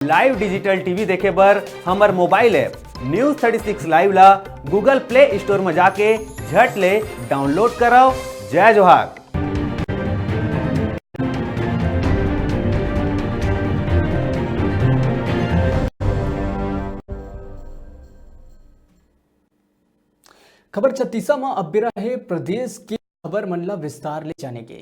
Live digital TV देखे बर हमर मोबाइल ऐप न्यूज 36 लाइव ला गूगल प्ले स्टोर में जाके झट ले डाउनलोड कराओ। जय जोहार। खबर छत्तीसा में अब रहे प्रदेश के खबर मंडला विस्तार ले जाने के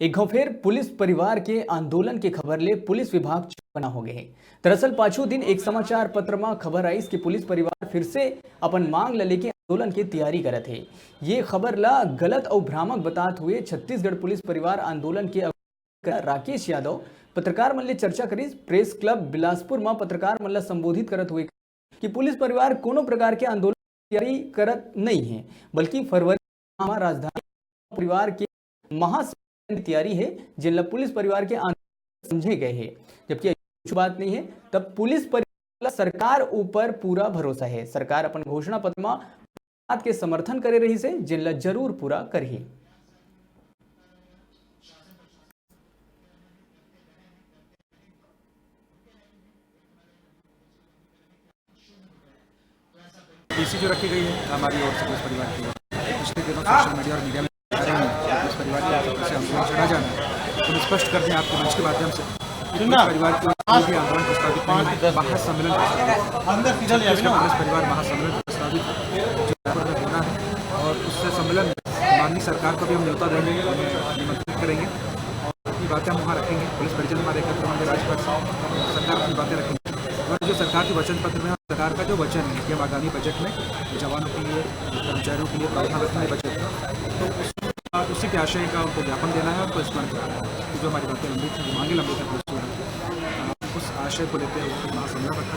एक फिर पुलिस परिवार के आंदोलन के खबर ले पुलिस विभाग चौकन्ना हो गए। दरअसल पांचों दिन एक समाचार पत्र में खबर आई कि पुलिस परिवार फिर से अपन मांग ल लेके आंदोलन की तैयारी करत है। ये खबर ला गलत और भ्रामक बताते हुए छत्तीसगढ़ पुलिस परिवार आंदोलन के राकेश यादव पत्रकार मन ले चर्चा करी। प्रेस क्लब बिलासपुर में पत्रकार मन ला संबोधित करत हुए कि पुलिस परिवार कोनो प्रकार के आंदोलन तैयारी करत नहीं है, बल्कि फरवरी में राजधानी परिवार के महासम्मेलन की तैयारी है, जिनला पुलिस परिवार के आंदोलन समझे गए हैं। जबकि कुछ बात नहीं है, तब पुलिस परिवार सरकार ऊपर पूरा भरोसा है। सरकार अपन घोषणा पत्र में बात के समर्थन करे रही से, जिनला जरूर पूरा करही। पीसी जो रखी गई है हमारी ओर से पुलिस परिवार की ओर पिछले दिनों सोशल मीडिया और मीडिया में पुलिस परिवार की तरफ से आंदोलन चढ़ा जाना है, तो स्पष्ट कर दें आपके मंच के माध्यम से पुलिस परिवार की ओर भी आंदोलन प्रस्तावित महासम्मेलन पुलिस परिवार महासम्मेलन प्रस्तावित जो में होना है, और उससे सम्मेलन में माननीय सरकार को भी हम न्योता देंगे, निमंत्रित करेंगे और अपनी बातें हम वहाँ रखेंगे। पुलिस परिजन हमारे एकत्र होंगे, राजपथ सरकार अपनी बातें रखेंगे और जो सरकार के वचन पत्र में सरकार का जो वचन है कि हम आगामी बजट में जवानों के लिए कर्मचारियों के लिए प्रावधान रखेंगे बजट तो उसी के आशय का उनको ज्ञापन देना है और उसको स्मरण करना है कि जो हमारी बातें लंबित हैं, मांगे लंबित हैं, उस आशय को लेते हुए महासम्मेलन रखा